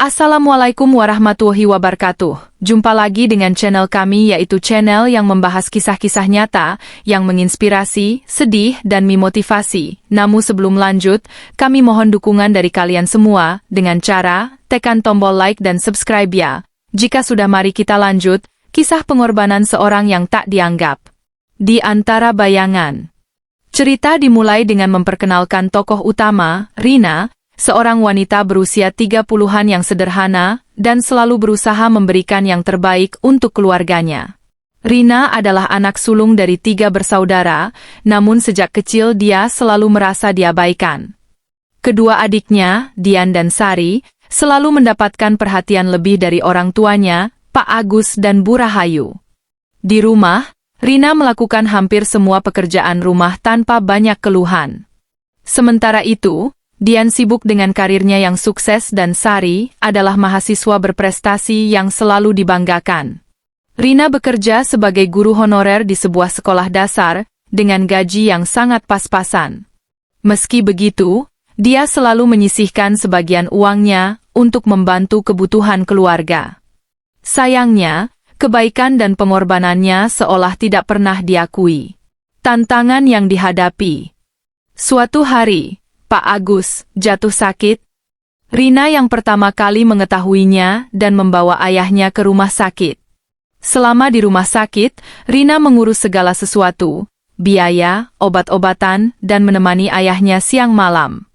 Assalamualaikum warahmatullahi wabarakatuh. Jumpa lagi dengan channel kami, yaitu channel yang membahas kisah-kisah nyata yang menginspirasi, sedih, dan memotivasi. Namun sebelum lanjut, kami mohon dukungan dari kalian semua dengan cara tekan tombol like dan subscribe ya. Jika sudah, mari kita lanjut. Kisah pengorbanan seorang yang tak dianggap. Di antara bayangan. Cerita dimulai dengan memperkenalkan tokoh utama, Rina, seorang wanita berusia 30-an yang sederhana dan selalu berusaha memberikan yang terbaik untuk keluarganya. Rina adalah anak sulung dari 3 bersaudara, namun sejak kecil dia selalu merasa diabaikan. Kedua adiknya, Dian dan Sari, selalu mendapatkan perhatian lebih dari orang tuanya, Pak Agus dan Bu Rahayu. Di rumah, Rina melakukan hampir semua pekerjaan rumah tanpa banyak keluhan. Sementara itu, Dian sibuk dengan karirnya yang sukses dan Sari adalah mahasiswa berprestasi yang selalu dibanggakan. Rina bekerja sebagai guru honorer di sebuah sekolah dasar dengan gaji yang sangat pas-pasan. Meski begitu, dia selalu menyisihkan sebagian uangnya untuk membantu kebutuhan keluarga. Sayangnya, kebaikan dan pengorbanannya seolah tidak pernah diakui. Tantangan yang dihadapi. Suatu hari, Pak Agus jatuh sakit. Rina yang pertama kali mengetahuinya dan membawa ayahnya ke rumah sakit. Selama di rumah sakit, Rina mengurus segala sesuatu, biaya, obat-obatan, dan menemani ayahnya siang malam.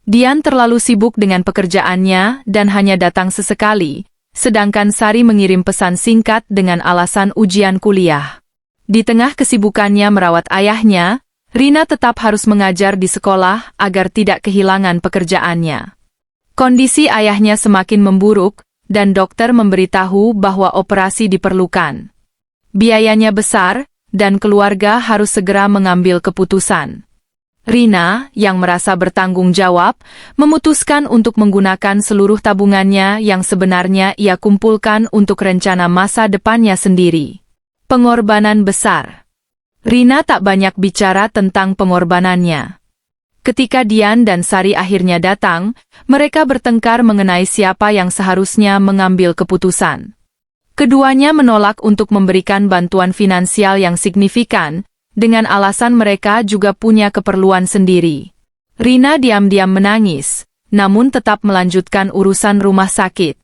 Dian terlalu sibuk dengan pekerjaannya dan hanya datang sesekali, sedangkan Sari mengirim pesan singkat dengan alasan ujian kuliah. Di tengah kesibukannya merawat ayahnya, Rina tetap harus mengajar di sekolah agar tidak kehilangan pekerjaannya. Kondisi ayahnya semakin memburuk, dan dokter memberitahu bahwa operasi diperlukan. Biayanya besar, dan keluarga harus segera mengambil keputusan. Rina, yang merasa bertanggung jawab, memutuskan untuk menggunakan seluruh tabungannya yang sebenarnya ia kumpulkan untuk rencana masa depannya sendiri. Pengorbanan besar. Rina tak banyak bicara tentang pengorbanannya. Ketika Dian dan Sari akhirnya datang, mereka bertengkar mengenai siapa yang seharusnya mengambil keputusan. Keduanya menolak untuk memberikan bantuan finansial yang signifikan, dengan alasan mereka juga punya keperluan sendiri. Rina diam-diam menangis, namun tetap melanjutkan urusan rumah sakit.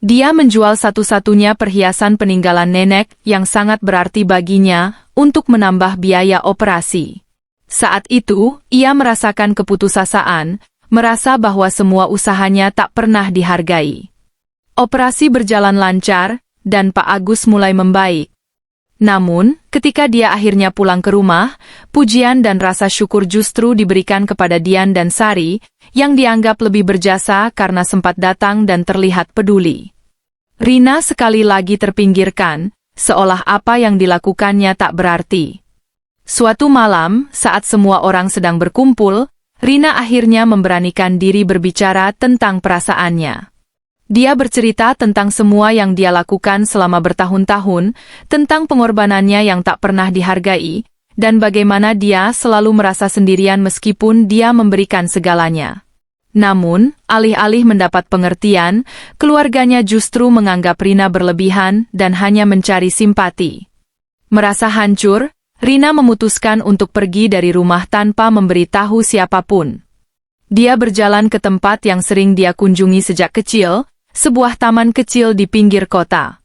Dia menjual satu-satunya perhiasan peninggalan nenek yang sangat berarti baginya untuk menambah biaya operasi. Saat itu, ia merasakan keputusasaan, merasa bahwa semua usahanya tak pernah dihargai. Operasi berjalan lancar, dan Pak Agus mulai membaik. Namun, ketika dia akhirnya pulang ke rumah, pujian dan rasa syukur justru diberikan kepada Dian dan Sari, yang dianggap lebih berjasa karena sempat datang dan terlihat peduli. Rina sekali lagi terpinggirkan, seolah apa yang dilakukannya tak berarti. Suatu malam, saat semua orang sedang berkumpul, Rina akhirnya memberanikan diri berbicara tentang perasaannya. Dia bercerita tentang semua yang dia lakukan selama bertahun-tahun, tentang pengorbanannya yang tak pernah dihargai, dan bagaimana dia selalu merasa sendirian meskipun dia memberikan segalanya. Namun, alih-alih mendapat pengertian, keluarganya justru menganggap Rina berlebihan dan hanya mencari simpati. Merasa hancur, Rina memutuskan untuk pergi dari rumah tanpa memberitahu siapapun. Dia berjalan ke tempat yang sering dia kunjungi sejak kecil, sebuah taman kecil di pinggir kota.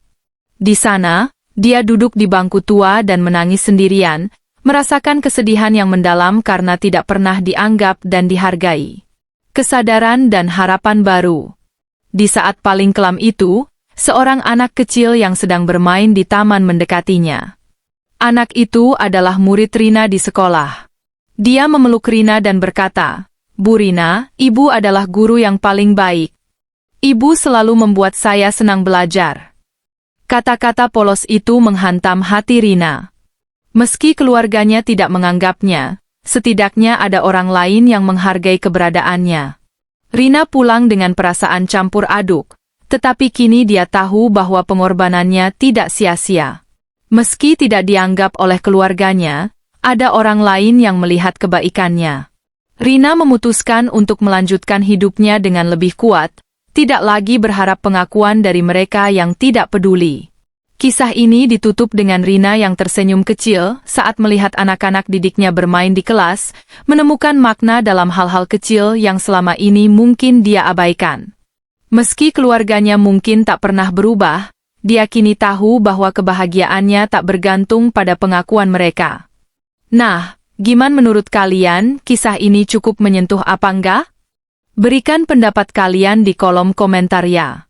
Di sana, dia duduk di bangku tua dan menangis sendirian, merasakan kesedihan yang mendalam karena tidak pernah dianggap dan dihargai. Kesadaran dan harapan baru. Di saat paling kelam itu, seorang anak kecil yang sedang bermain di taman mendekatinya. Anak itu adalah murid Rina di sekolah. Dia memeluk Rina dan berkata, "Bu Rina, ibu adalah guru yang paling baik. Ibu selalu membuat saya senang belajar." Kata-kata polos itu menghantam hati Rina. Meski keluarganya tidak menganggapnya, setidaknya ada orang lain yang menghargai keberadaannya. Rina pulang dengan perasaan campur aduk, tetapi kini dia tahu bahwa pengorbanannya tidak sia-sia. Meski tidak dianggap oleh keluarganya, ada orang lain yang melihat kebaikannya. Rina memutuskan untuk melanjutkan hidupnya dengan lebih kuat, tidak lagi berharap pengakuan dari mereka yang tidak peduli. Kisah ini ditutup dengan Rina yang tersenyum kecil saat melihat anak-anak didiknya bermain di kelas, menemukan makna dalam hal-hal kecil yang selama ini mungkin dia abaikan. Meski keluarganya mungkin tak pernah berubah, dia kini tahu bahwa kebahagiaannya tak bergantung pada pengakuan mereka. Nah, gimana menurut kalian, kisah ini cukup menyentuh apa enggak? Berikan pendapat kalian di kolom komentar ya.